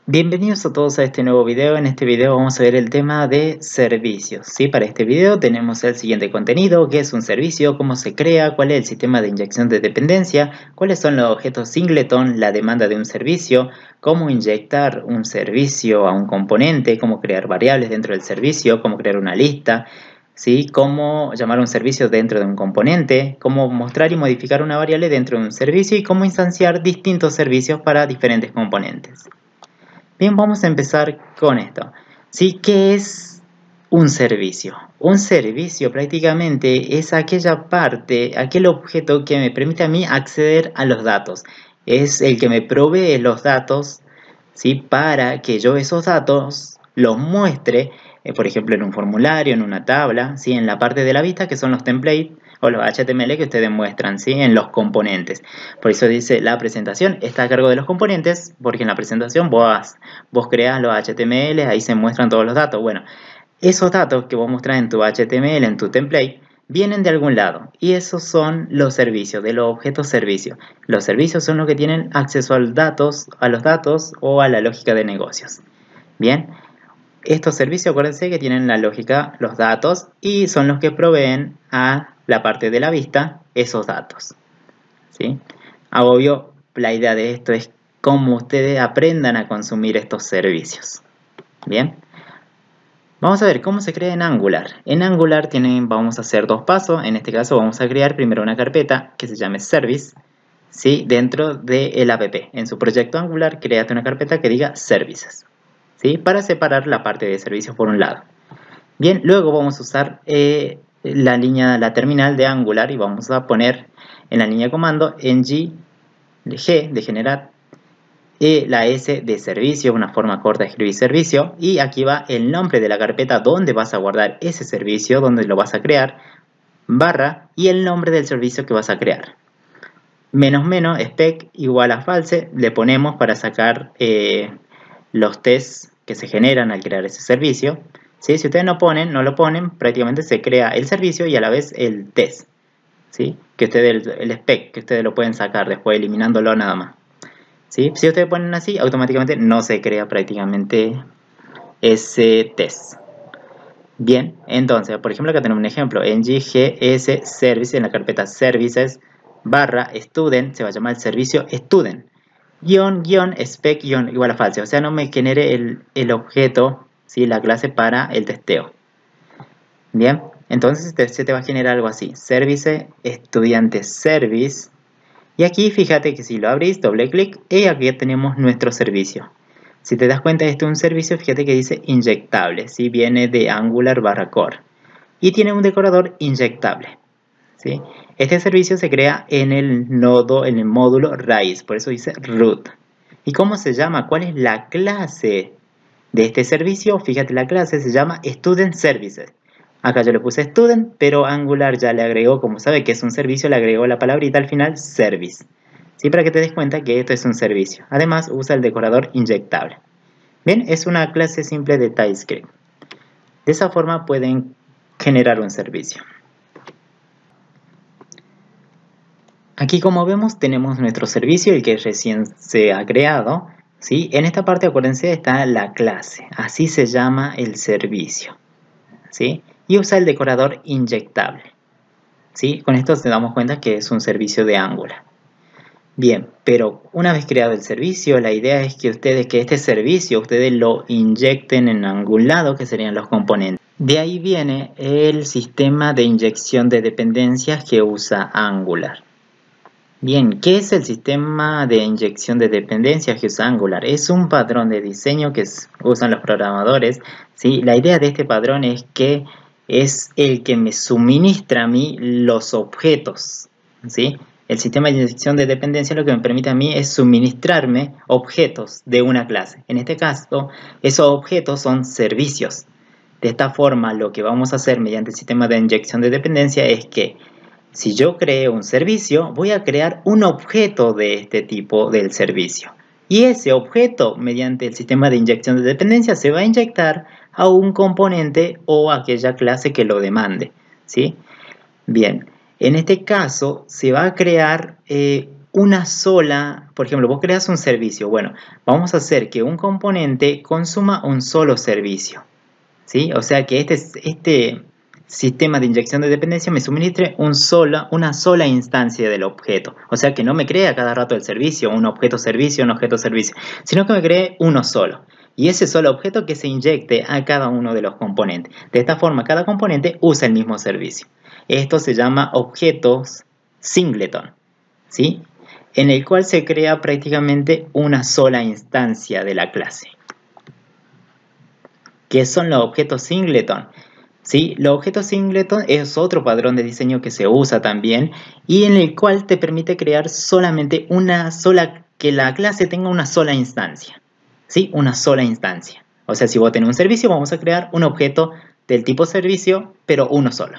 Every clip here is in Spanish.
Bienvenidos a todos a este nuevo video. En este video vamos a ver el tema de servicios. ¿Sí? Para este video tenemos el siguiente contenido: qué es un servicio, cómo se crea, cuál es el sistema de inyección de dependencia, cuáles son los objetos singleton, la demanda de un servicio, cómo inyectar un servicio a un componente, cómo crear variables dentro del servicio, cómo crear una lista, ¿sí? Cómo llamar a un servicio dentro de un componente, cómo mostrar y modificar una variable dentro de un servicio y cómo instanciar distintos servicios para diferentes componentes. Bien, vamos a empezar con esto. ¿Sí? ¿Qué es un servicio? Un servicio prácticamente es aquella parte, aquel objeto que me permite a mí acceder a los datos. Es el que me provee los datos, ¿sí? Para que yo esos datos los muestre, por ejemplo, en un formulario, en una tabla, ¿sí? En la parte de la vista, que son los templates o los HTML que ustedes muestran, ¿sí? En los componentes. Por eso dice la presentación está a cargo de los componentes, porque en la presentación vos creas los HTML, ahí se muestran todos los datos. Bueno, esos datos que vos mostrás en tu HTML, en tu template, vienen de algún lado, y esos son los servicios, de los objetos servicios. Los servicios son los que tienen acceso a los datos o a la lógica de negocios. Bien, estos servicios, acuérdense que tienen la lógica, los datos, y son los que proveen a la parte de la vista esos datos, ¿sí? Obvio, la idea de esto es cómo ustedes aprendan a consumir estos servicios. Bien, vamos a ver cómo se crea en Angular. En Angular vamos a hacer dos pasos. En este caso vamos a crear primero una carpeta que se llame Service, ¿sí? Dentro del app. En su proyecto Angular, créate una carpeta que diga Services, ¿sí? Para separar la parte de servicios por un lado. Bien, luego vamos a usar la terminal de Angular y vamos a poner en la línea de comando ng de generar, la S de servicio, una forma corta de escribir servicio, y aquí va el nombre de la carpeta donde vas a guardar ese servicio, donde lo vas a crear, barra, y el nombre del servicio que vas a crear. Menos spec igual a false, le ponemos para sacar los tests que se generan al crear ese servicio. ¿Sí? Si ustedes no lo ponen, prácticamente se crea el servicio y a la vez el test, ¿sí? Que ustedes, el spec, que ustedes lo pueden sacar después eliminándolo nada más, ¿sí? Si ustedes ponen así, automáticamente no se crea prácticamente ese test. Bien, entonces, por ejemplo, acá tenemos un ejemplo, en GS Service, en la carpeta Services, barra Student, se va a llamar el servicio Student, spec igual a false, o sea, no me genere el objeto, ¿sí? La clase para el testeo. Bien, entonces se te va a generar algo así, Service, estudiante Service, y aquí fíjate que si lo abrís, doble clic, y aquí tenemos nuestro servicio. Si te das cuenta, este es un servicio, fíjate que dice inyectable, ¿sí? Viene de Angular /core y tiene un decorador inyectable, ¿sí? Este servicio se crea en el nodo, en el módulo raíz, por eso dice root. ¿Y cómo se llama? ¿Cuál es la clase de este servicio? Fíjate, la clase se llama Student Services. Acá yo le puse Student, pero Angular ya le agregó, como sabe que es un servicio, le agregó la palabrita al final, Service. ¿Sí? Para que te des cuenta que esto es un servicio. Además, usa el decorador inyectable. Bien, es una clase simple de TypeScript. De esa forma pueden generar un servicio. Aquí, como vemos, tenemos nuestro servicio, el que recién se ha creado, ¿sí? En esta parte, acuérdense, está la clase. Así se llama el servicio, ¿sí? Y usa el decorador inyectable, ¿sí? Con esto nos damos cuenta que es un servicio de Angular. Bien, pero una vez creado el servicio, la idea es que este servicio ustedes lo inyecten en algún lado, que serían los componentes. De ahí viene el sistema de inyección de dependencias que usa Angular. Bien, ¿qué es el sistema de inyección de dependencias que usa Angular? Es un patrón de diseño que usan los programadores, ¿sí? La idea de este patrón es que es el que me suministra a mí los objetos, ¿sí? El sistema de inyección de dependencia lo que me permite a mí es suministrarme objetos de una clase. En este caso, esos objetos son servicios. De esta forma, lo que vamos a hacer mediante el sistema de inyección de dependencia es que si yo creo un servicio, voy a crear un objeto de este tipo del servicio. Y ese objeto, mediante el sistema de inyección de dependencia, se va a inyectar a un componente o a aquella clase que lo demande, ¿sí? Bien, en este caso se va a crear una sola, por ejemplo, vos creas un servicio, bueno, vamos a hacer que un componente consuma un solo servicio, ¿sí? O sea que este sistema de inyección de dependencia me suministre una sola instancia del objeto, o sea que no me crea cada rato el servicio, un objeto servicio, sino que me cree uno solo. Y ese solo objeto que se inyecte a cada uno de los componentes. De esta forma, cada componente usa el mismo servicio. Esto se llama objetos singleton, ¿sí? En el cual se crea prácticamente una sola instancia de la clase. ¿Qué son los objetos singleton? ¿Sí? Los objetos singleton es otro patrón de diseño que se usa también y en el cual te permite crear solamente que la clase tenga una sola instancia. ¿Sí? Una sola instancia. O sea, si vos tenés un servicio, vamos a crear un objeto del tipo servicio, pero uno solo.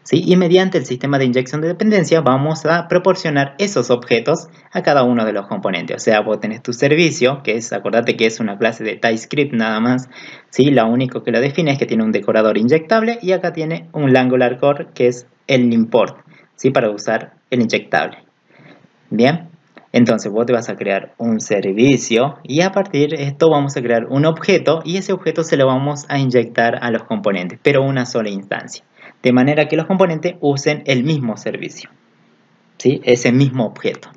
¿Sí? Y mediante el sistema de inyección de dependencia vamos a proporcionar esos objetos a cada uno de los componentes. O sea, vos tenés tu servicio, que es, acordate que es una clase de TypeScript nada más. ¿Sí? Lo único que lo define es que tiene un decorador inyectable y acá tiene un Langular core que es el import, ¿sí? Para usar el inyectable. Bien, entonces vos te vas a crear un servicio y a partir de esto vamos a crear un objeto y ese objeto se lo vamos a inyectar a los componentes, pero una sola instancia. De manera que los componentes usen el mismo servicio, ¿sí? Ese mismo objeto.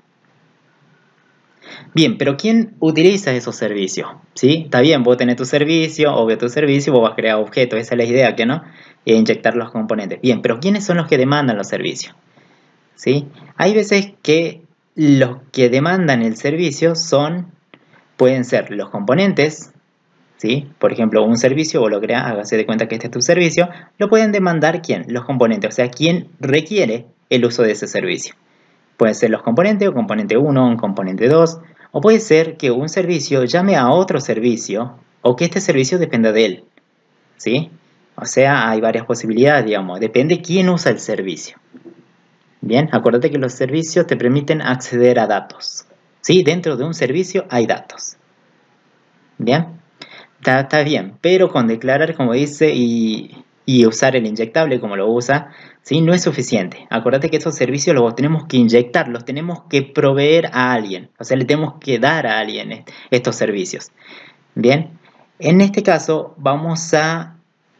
Bien, pero ¿quién utiliza esos servicios? ¿Sí? Está bien, vos tenés tu servicio, obvio tu servicio, vos vas a crear objetos, esa es la idea, ¿que no? E inyectar los componentes. Bien, pero ¿quiénes son los que demandan los servicios? ¿Sí? Hay veces que los que demandan el servicio pueden ser los componentes, ¿sí? Por ejemplo, un servicio, vos lo creas, hágase de cuenta que este es tu servicio, lo pueden demandar ¿quién? Los componentes, o sea, ¿quién requiere el uso de ese servicio? Pueden ser los componentes, o componente 1, un componente 2, o puede ser que un servicio llame a otro servicio, o que este servicio dependa de él, ¿sí? O sea, hay varias posibilidades, digamos, depende quién usa el servicio. Bien, acuérdate que los servicios te permiten acceder a datos, ¿sí? Dentro de un servicio hay datos. Bien. Está bien, pero con declarar, como dice, y usar el inyectable como lo usa, ¿sí? No es suficiente. Acuérdate que esos servicios los tenemos que inyectar, los tenemos que proveer a alguien. O sea, le tenemos que dar a alguien estos servicios. Bien, en este caso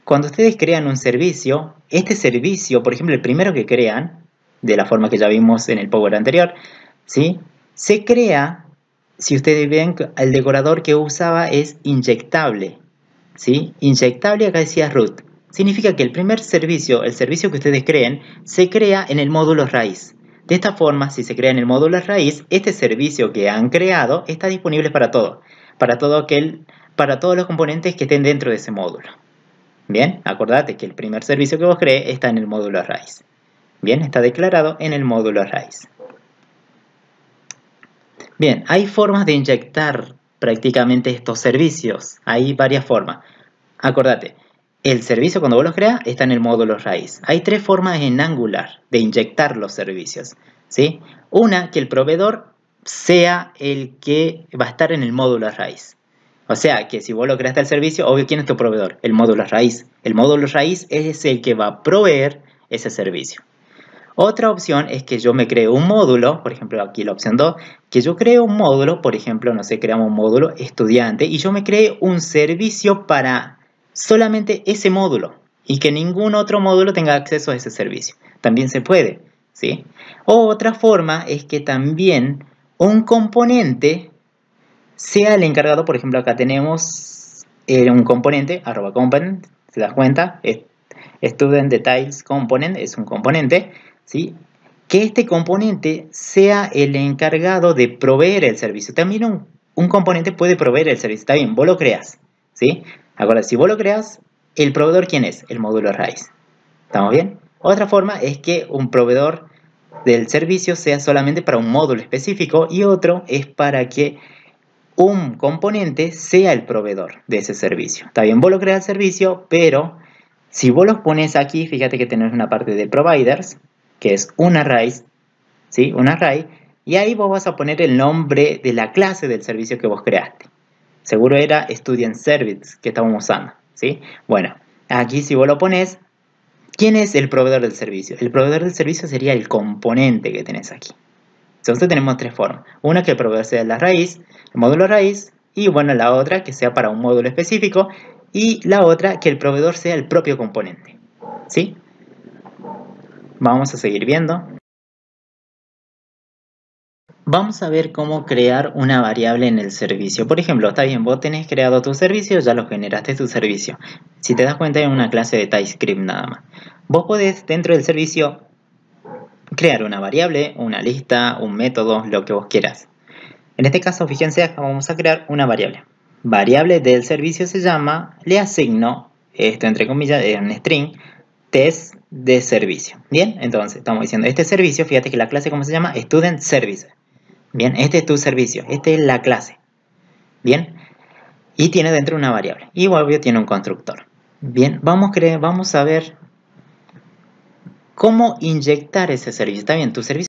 cuando ustedes crean un servicio, este servicio, por ejemplo, el primero que crean, de la forma que ya vimos en el Power anterior, ¿sí? Se crea. Si ustedes ven, el decorador que usaba es inyectable, ¿sí? Inyectable, acá decía root. Significa que el primer servicio, el servicio que ustedes creen, se crea en el módulo raíz. De esta forma, si se crea en el módulo raíz, este servicio que han creado está disponible para todo. Para todos los componentes que estén dentro de ese módulo. Bien, acordate que el primer servicio que vos crees está en el módulo raíz. Bien, está declarado en el módulo raíz. Bien, hay formas de inyectar prácticamente estos servicios. Hay varias formas. Acordate, el servicio cuando vos lo creas está en el módulo raíz. Hay tres formas en Angular de inyectar los servicios, ¿sí? Una, que el proveedor sea el que va a estar en el módulo raíz. O sea, que si vos lo creaste el servicio, obvio, ¿quién es tu proveedor? El módulo raíz. El módulo raíz es el que va a proveer ese servicio. Otra opción es que yo me cree un módulo, por ejemplo aquí la opción 2, que yo creo un módulo, por ejemplo, no sé, creamos un módulo estudiante y yo me cree un servicio para solamente ese módulo y que ningún otro módulo tenga acceso a ese servicio. También se puede, ¿sí? O otra forma es que también un componente sea el encargado, por ejemplo acá tenemos un componente, @component, ¿se das cuenta? Student Details Component es un componente, ¿sí? Que este componente sea el encargado de proveer el servicio. También un componente puede proveer el servicio. Está bien, vos lo creas, ¿sí? Ahora, si vos lo creas, ¿el proveedor quién es? El módulo raíz. ¿Estamos bien? Otra forma es que un proveedor del servicio sea solamente para un módulo específico y otro es para que un componente sea el proveedor de ese servicio. Está bien, vos lo creas el servicio, pero si vos los pones aquí, fíjate que tenés una parte de providers, que es un array, ¿sí? Un array, y ahí vos vas a poner el nombre de la clase del servicio que vos creaste. Seguro era Student Service que estábamos usando, ¿sí? Bueno, aquí si vos lo pones, ¿quién es el proveedor del servicio? El proveedor del servicio sería el componente que tenés aquí, Entonces tenemos tres formas. Una que el proveedor sea la raíz, el módulo raíz, y bueno, la otra que sea para un módulo específico, y la otra que el proveedor sea el propio componente. ¿Sí? Vamos a seguir viendo. Vamos a ver cómo crear una variable en el servicio. Por ejemplo, está bien, vos tenés creado tu servicio, ya lo generaste tu servicio. Si te das cuenta, es una clase de TypeScript nada más. Vos podés dentro del servicio crear una variable, una lista, un método, lo que vos quieras. En este caso, fíjense, acá vamos a crear una variable. Variable del servicio se llama, le asigno, esto entre comillas, es un string, test de servicio. Bien, entonces estamos diciendo este servicio, fíjate que la clase, ¿cómo se llama? Student Service. Bien, este es tu servicio, esta es la clase. Bien, y tiene dentro una variable. Y obvio tiene un constructor. Bien, vamos a ver cómo inyectar ese servicio. Está bien, tu servicio